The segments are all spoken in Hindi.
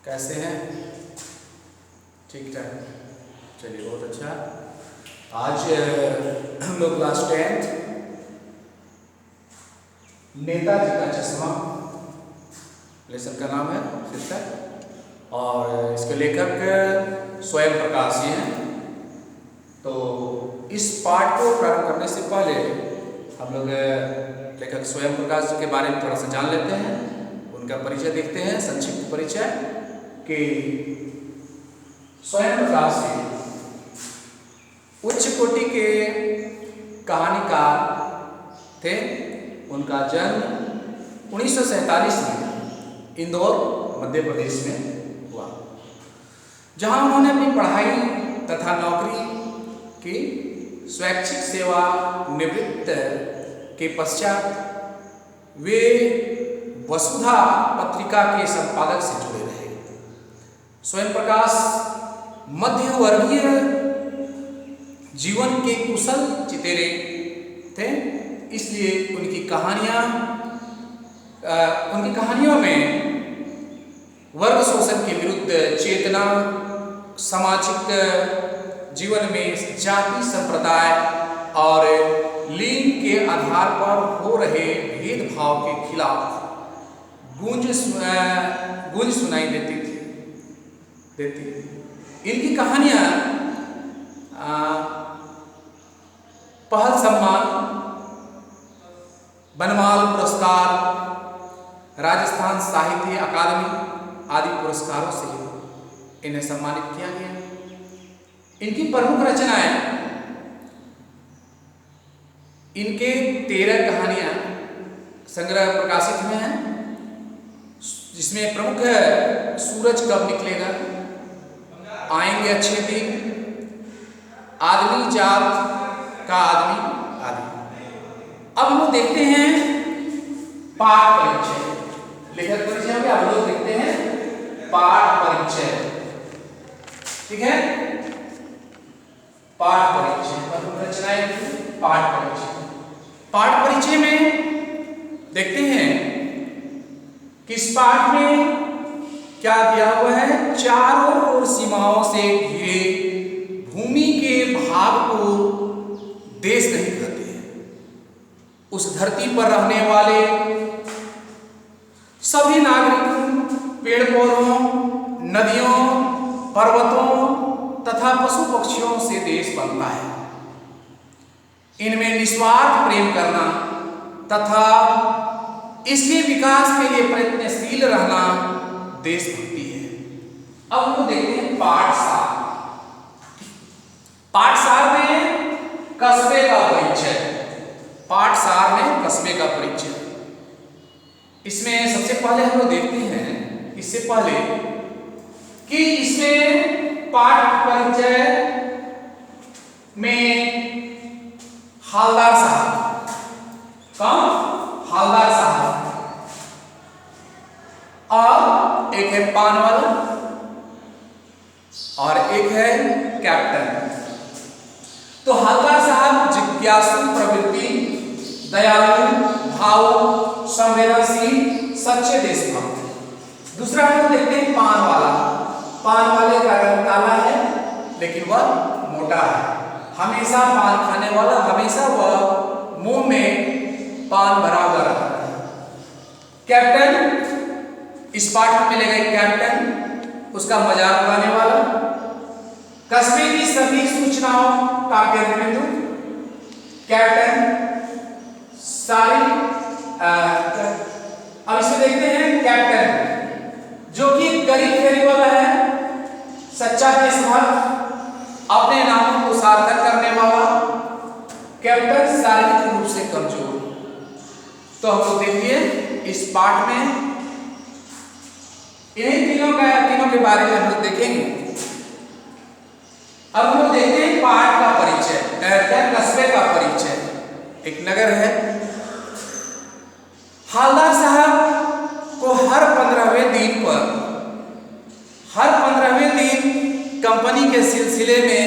कैसे हैं? ठीक ठाक। चलिए बहुत अच्छा। आज हम लोग क्लास 10th नेताजी का चश्मा लेसन का नाम है शीर्षक, और इसके लेखक स्वयं प्रकाश जी हैं। तो इस पाठ को प्रारंभ करने से पहले हम लोग लेखक स्वयं प्रकाश जी के बारे में थोड़ा सा जान लेते हैं, उनका परिचय देखते हैं, संक्षिप्त परिचय कि स्वयं प्रकाश जी उच्च कोटि के कहानीकार थे। उनका जन्म 1947 में इंदौर मध्य प्रदेश में हुआ, जहां उन्होंने अपनी पढ़ाई तथा नौकरी की स्वैच्छिक सेवा निवृत्त के पश्चात वे वसुधा पत्रिका के संपादक से जुड़े रहे। स्वयं प्रकाश मध्यवर्गीय जीवन के कुशल चितेरे थे, इसलिए उनकी कहानियों में वर्ग शोषण के विरुद्ध चेतना, सामाजिक जीवन में जाति, संप्रदाय और लिंग के आधार पर हो रहे भेदभाव के खिलाफ गूंज सुनाई देती। इनकी कहानियां पहल सम्मान, बनमाल पुरस्कार, राजस्थान साहित्य अकादमी आदि पुरस्कारों से इन्हें सम्मानित किया गया। इनकी प्रमुख रचनाएं, इनके 13 कहानियां संग्रह प्रकाशित हुए हैं, जिसमें प्रमुख है सूरज कब निकलेगा, आएंगे अच्छे दिन, आदमी जात का आदमी आदि। अब हम लोग देखते हैं पाठ परिचय। लेखक परिचय में आप लोग देखते हैं पाठ परिचय। ठीक है, पाठ परिचय, प्रमुख रचनाएं, पाठ परिचय। पाठ परिचय में देखते हैं कि इस पाठ में क्या दिया हुआ है, चारों ओर सीमाओं से घिरे भूमि के भाग को देश नहीं कहते हैं। उस धरती पर रहने वाले सभी नागरिकों, पेड़ पौधों, नदियों, पर्वतों तथा पशु पक्षियों से देश बनता है। इनमें निस्वार्थ प्रेम करना तथा इसके विकास के लिए प्रयत्नशील रहना देशभक्ति है। अब हम देखते हैं पाठशाला। पाठशाला में कस्बे का परिचय। पाठशाला में कस्बे का परिचय। इसमें सबसे पहले हम लोग देखते हैं, इससे पहले कि इसमें पाठ परिचय में हालदार साहब, कौन? हालदार साहब, और एक है पान वाला और एक है कैप्टन। तो हालदार साहब जिज्ञासु प्रवृत्ति, दयालु, भावुक, संवेदनशील, सच्चे देशभक्त। दूसरा हम देखते हैं पान वाला। पान वाले का रंग काला है लेकिन वह मोटा है। हमेशा पान खाने वाला, हमेशा वह मुंह में पान भरा हुआ रहता है। कैप्टन, इस पाठ में मिलेगा एक कैप्टन, उसका मजाक उड़ाने वाला, कस्बे की सभी सूचनाओं का केंद्र बिंदु। कैप्टन सारी अब इसमें देखते हैं कैप्टन, जो कि गरीब फेरी वाला है, सच्चा देशभक्त, अपने नामों को सार्थक करने वाला। कैप्टन शारीरिक रूप से कमजोर। तो हम लोग देखिए इस पाठ में इन्हीं तीनों के बारे में हम लोग देखेंगे। अब हम लोग देखते हैं पाठ का परिचय, कस्बे का परिचय। एक नगर है। हालदार साहब को हर 15वें दिन कंपनी के सिलसिले में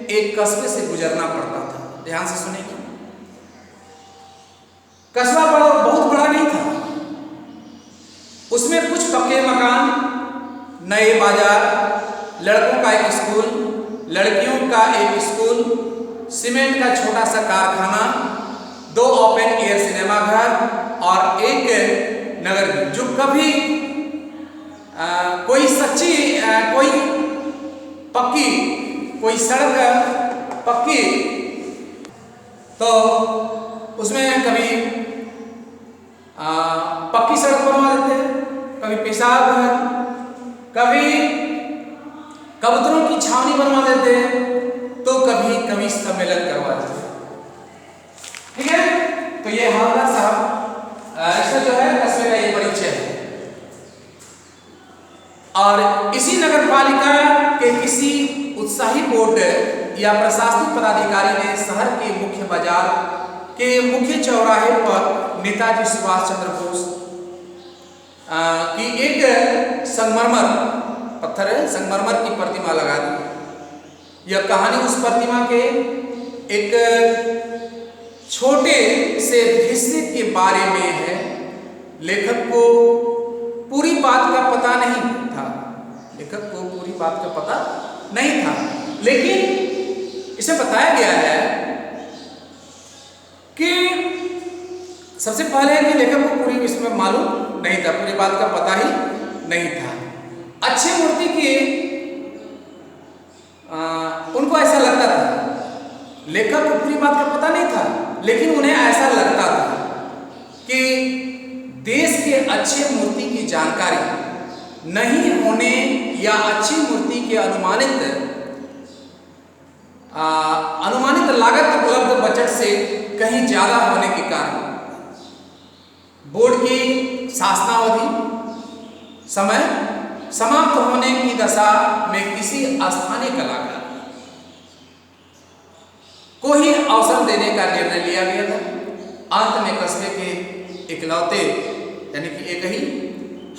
एक कस्बे से गुजरना पड़ता था। ध्यान से सुनिए, कस्बा बहुत बड़ा नहीं था। उसमें कुछ पक्के मकान, नए बाजार, लड़कों का एक स्कूल, लड़कियों का एक स्कूल, सीमेंट का छोटा सा कारखाना, 2 ओपन एयर सिनेमा घर और एक नगर जो कभी कोई सच्ची कोई पक्की कोई सड़क पक्की तो उसमें कभी पक्की सड़क बनवा देते हैं, कभी पेशाब घर, कभी कबूतरों की छावनी बनवा देते हैं, तो कभी कवि सम्मेलन करवा देते हैं। ठीक है, तो ये हवलदार साहब इसमें जो है कस्बे का ये परिचय है। और इसी नगर पालिका के किसी उत्साही बोर्ड या प्रशासनिक पदाधिकारी ने शहर के मुख्य बाजार के मुख्य चौराहे पर नेताजी सुभाष चंद्र बोस की एक संगमरमर पत्थर है, संगमरमर की प्रतिमा लगा दी। यह कहानी उस प्रतिमा के एक छोटे से हिस्से के बारे में है। लेखक को पूरी बात का पता नहीं था, लेखक को पूरी बात का पता नहीं था, लेकिन इसे बताया गया है कि सबसे पहले कि लेखक को पूरी इसमें मालूम नहीं था, पूरी बात का पता ही नहीं था। अच्छी मूर्ति की उनको ऐसा लगता था, लेखक को पूरी बात का पता नहीं था, लेकिन उन्हें ऐसा लगता था कि देश के अच्छे मूर्ति की जानकारी नहीं होने या अच्छी मूर्ति के अनुमानित लागत उपलब्ध बजट से कहीं ज्यादा होने के कारण बोर्ड की शासनावधि समय समाप्त होने की दशा में किसी स्थानीय कलाकार को ही अवसर देने का निर्णय लिया गया था। अंत में कस्बे के इकलौते यानी कि एक ही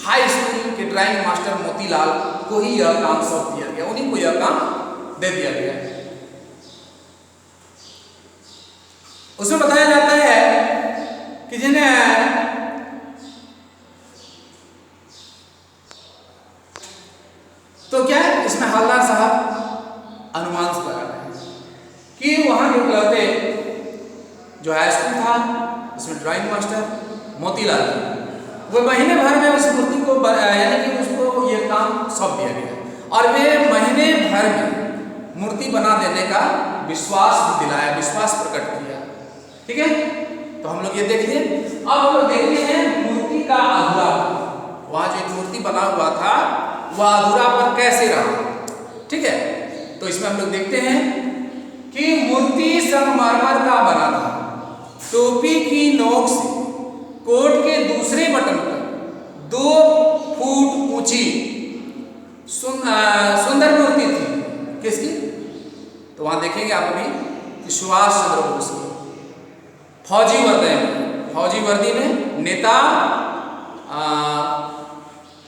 हाई स्कूल के ड्राइंग मास्टर मोतीलाल को ही यह काम सौंप दिया गया, उन्हीं को यह काम दे दिया गया। उसमें बताया जाता है कि जिन्हें तो क्या है इसमें हवलदार साहब अनुमान से लगा रहे हैं कि वहां के इकलौते जो हाई स्कूल था उसमें ड्राइंग मास्टर मोतीलाल वो महीने भर में उस मूर्ति को यानी कि उसको ये काम सौंप दिया गया और वे महीने भर में मूर्ति बना देने का विश्वास दिलाया, विश्वास प्रकट किया। ठीक है, तो हम लोग ये देखते हैं। अब हम लोग देखते हैं मूर्ति का अधूरा, वहां जो एक मूर्ति बना हुआ था वह अधूरा पर कैसे रहा। ठीक है, तो इसमें हम लोग देखते हैं कि मूर्ति संगमरमर का बना था, टोपी की नोक से कोट के दूसरे बटन पर 2 फुट ऊंची सुंदर मूर्ति थी। किसकी? तो वहां देखेंगे आप अभी सुभाष चंद्र बोस की फौजी वर्दी में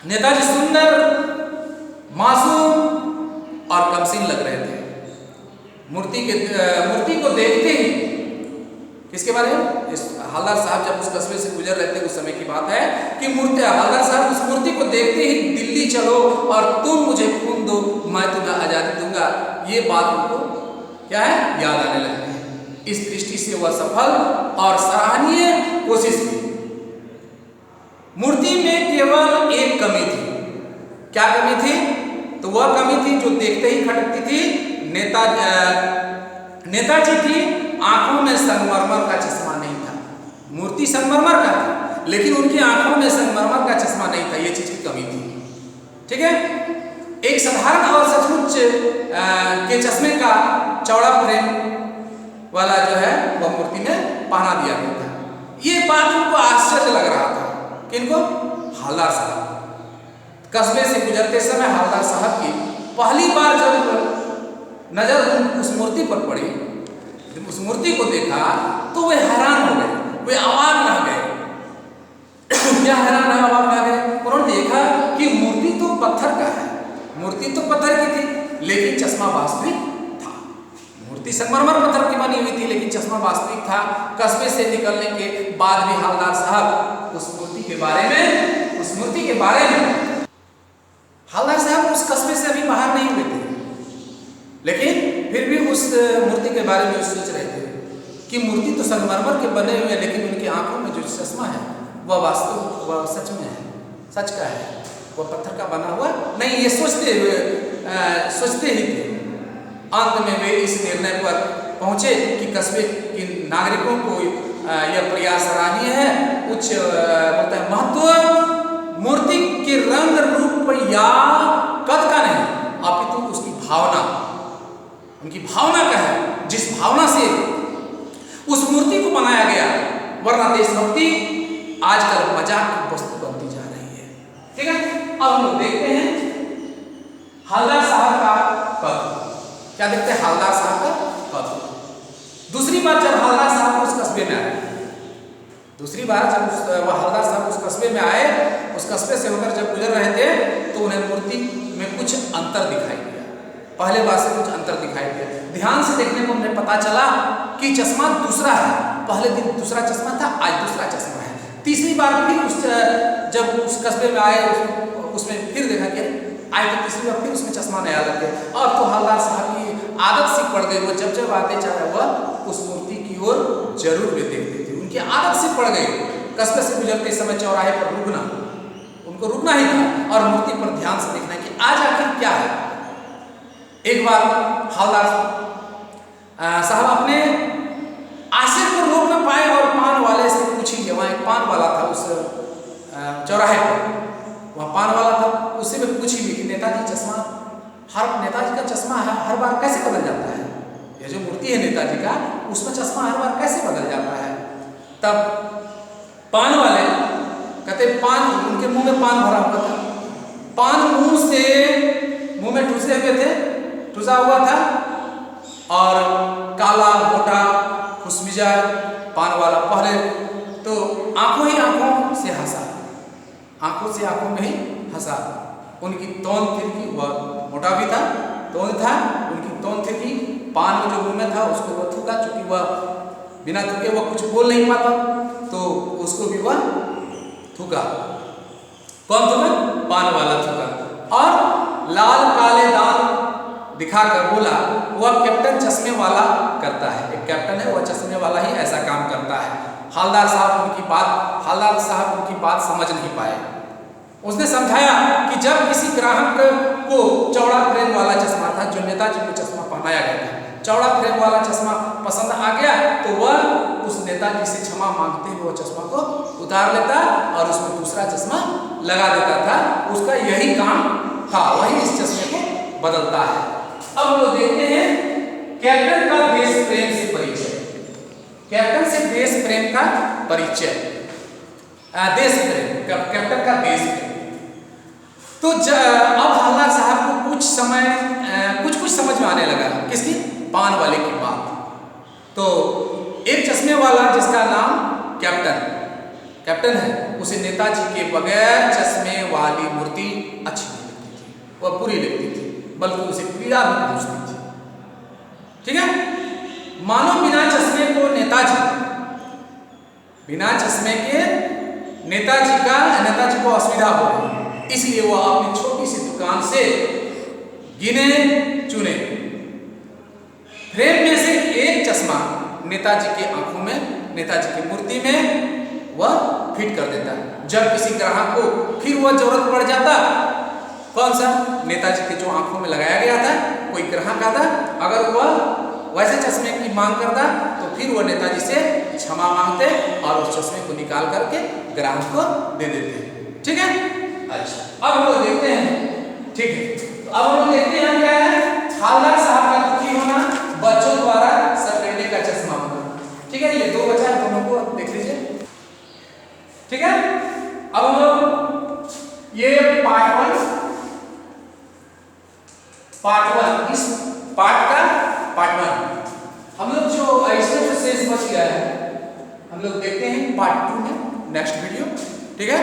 नेताजी सुंदर, मासूम और कमसीन लग रहे थे। मूर्ति को देखते ही किसके बारे में? हवलदार साहब जब उस कस्बे से गुजर रहे थे उस समय की बात है कि हवलदार साहब उस मूर्ति को देखते ही दिल्ली चलो और तुम मुझे खून दो मैं तुम्हें आजादी दूंगा, ये बात उनको क्या है याद आने लगती है। इस दृष्टि से वह सफल और सराहनीय कोशिश की। मूर्ति में केवल एक कमी थी। क्या कमी थी? तो वह कमी थी जो देखते ही खटकती थी। नेताजी की आंखों में संगमरमर का चश्मा नहीं था। मूर्ति संगमरमर का था लेकिन उनकी आंखों में संगमरमर का चश्मा नहीं था, ये चीज की कमी थी। ठीक है, एक साधारण और सचमुच के चश्मे का चौड़ा फ्रेम वाला जो है वह मूर्ति में पहना दिया गया था। ये बात उनको आश्चर्य लग रहा था। किनको? हवलदार साहब। कस्बे से गुजरते समय हवलदार साहब की पहली बार जब नजर उस मूर्ति पर पड़ी, जब उस मूर्ति को देखा तो वे हैरान हो गए, वे अवाक रह गए। क्या हैरान रहे, अवाक रह गए? उन्होंने देखा कि मूर्ति तो पत्थर का है, मूर्ति तो पत्थर की थी लेकिन चश्मा वास्तविक था। मूर्ति संगमरमर पत्थर की बनी हुई थी लेकिन चश्मा वास्तविक था। कस्बे से निकलने के बाद भी हवलदार साहब उस मूर्ति के बारे में हवलदार साहब बारे में सोच रहे थे कि मूर्ति तो संगमरमर के बने हुए हैं, लेकिन उनकी आंखों में जो चश्मा है वह वास्तव वह सच में है, सच का है, वह पत्थर का बना हुआ नहीं। ये सोचते ही थे। अंत में वे इस निर्णय पर पहुंचे कि कस्बे के नागरिकों को यह प्रयास सराहनीय है। उच्च बोलता है महत्व मूर्ति के रंग रूप या कद का नहीं, अपितु उसकी भावना, उनकी भावना का है, जिस भावना से उस मूर्ति को बनाया गया। वरना देशभक्ति आजकल मजाक की वस्तु बनती जा रही है। ठीक है, अब हम लोग देखते हैं हवलदार साहब का कद। क्या देखते हैं? हवलदार साहब का कद। दूसरी बार जब हवलदार साहब उस कस्बे में आए, दूसरी बार जब हवलदार साहब उस कस्बे में आए, उस कस्बे से होकर जब गुजर रहे थे तो उन्हें मूर्ति में कुछ अंतर दिखाई दिया। पहले बार से कुछ अंतर दिखाई दिया। ध्यान से देखने को उन्हें पता चला कि चश्मा दूसरा है। पहले दिन दूसरा चश्मा था, आज दूसरा चश्मा है। तीसरी बार फिर जब उस कस्बे में आए उसमें फिर देखा कि आए तो तीसरी बार फिर उसमें चश्मा नया लग गया। अब तो हवलदार साहब की आदत सी पड़ गई, वो जब आते चाहे वह उस मूर्ति की ओर जरूर वे देखते थे। उनकी आदत सी पड़ गई कस्बे से गुजरते समय चौराहे पर रुकना, उनको रुकना ही था और मूर्ति पर ध्यान से देखना कि आज आखिर क्या है। एक बार हवलदार साहब अपने आश्चर्य को रोक न पाए और पान वाले से पूछी। वहाँ एक पान वाला था उस चौराहे पर, वहाँ पान वाला था, उससे मैं पूछी भी कि नेताजी चश्मा, नेताजी का चश्मा हर बार कैसे बदल जाता है? ये जो मूर्ति है नेताजी का, उसमें चश्मा हर बार कैसे बदल जाता है? तब पान वाले कहते पान, उनके मुंह में पान भरा हुआ था, पान मुंह में ठूसे हुए थे, ठुसा हुआ था और काला मोटा खुशमिजा पान वाला। पहले तो आंखों से हंसा, आंखों से आंखों में ही हंसा। उनकी तौन थिरकी, वह मोटा भी था, तौन था, उनकी तौन थिरकी, पान में जो मुंह में था उसको वह थूका, चूंकि वह बिना थूके वह कुछ बोल नहीं पाता तो उसको भी वह थूका। कौन थूका? पान वाला थूका और लाल काले दांत दिखाकर बोला, वह कैप्टन चश्मे वाला करता है। एक कैप्टन है, वह चश्मे वाला ही ऐसा काम करता है। हवलदार साहब उनकी बात समझ नहीं पाए। उसने समझाया कि जब किसी ग्राहक को चौड़ा फ्रेम वाला चश्मा था, जो नेताजी को चश्मा पहनाया गया था, चौड़ा फ्रेम वाला चश्मा पसंद आ गया तो वह उस नेताजी से क्षमा मांगते हुए वह चश्मा को उतार लेता और उसमें दूसरा चश्मा लगा देता था। उसका यही काम था, वही इस चश्मे को बदलता है। अब वो देखते हैं कैप्टन का देश प्रेम से परिचय। कैप्टन से देश प्रेम का परिचय, देश प्रेम, कैप्टन का देश प्रेम। तो अब हवलदार साहब को कुछ समझ में आने लगा। किसकी? पान वाले की बात। तो एक चश्मे वाला जिसका नाम कैप्टन है, उसे नेताजी के बगैर चश्मे वाली मूर्ति अच्छी नहीं लगती थी, वह बुरी लगती थी, बल्कि उसे पीड़ा भी पहुंचती थी। ठीक है, मानो बिना चश्मे के नेताजी को असुविधा हो रही, इसलिए वह अपनी छोटी सी दुकान से गिने चुने फ्रेम में से एक चश्मा नेताजी की आंखों में, नेताजी की मूर्ति में वह फिट कर देता। जब किसी ग्राहक को फिर वह जरूरत पड़ जाता, कौन सा? नेताजी के जो आंखों में लगाया गया था, कोई ग्राहक आता, अगर वह वैसे चश्मे की मांग करता तो फिर वह नेताजी से क्षमा मांगते और उस चश्मे को निकाल करके ग्राहक को दे देते। ठीक है, अच्छा अब हम लोग देखते हैं। ठीक है, तो अब हम लोग देखते हैं क्या है? हवलदार साहब का दुखी होना, बच्चों द्वारा सफेदे का चश्मा होना। ठीक है, ये दो बचा है, दोनों को देख लीजिए। ठीक है, अब हम लोग ये पार्ट 1, इस पार्ट का पार्ट 1 हम लोग जो इसमें जो शेष बच गया है हम लोग देखते हैं पार्ट 2 में, नेक्स्ट वीडियो। ठीक है।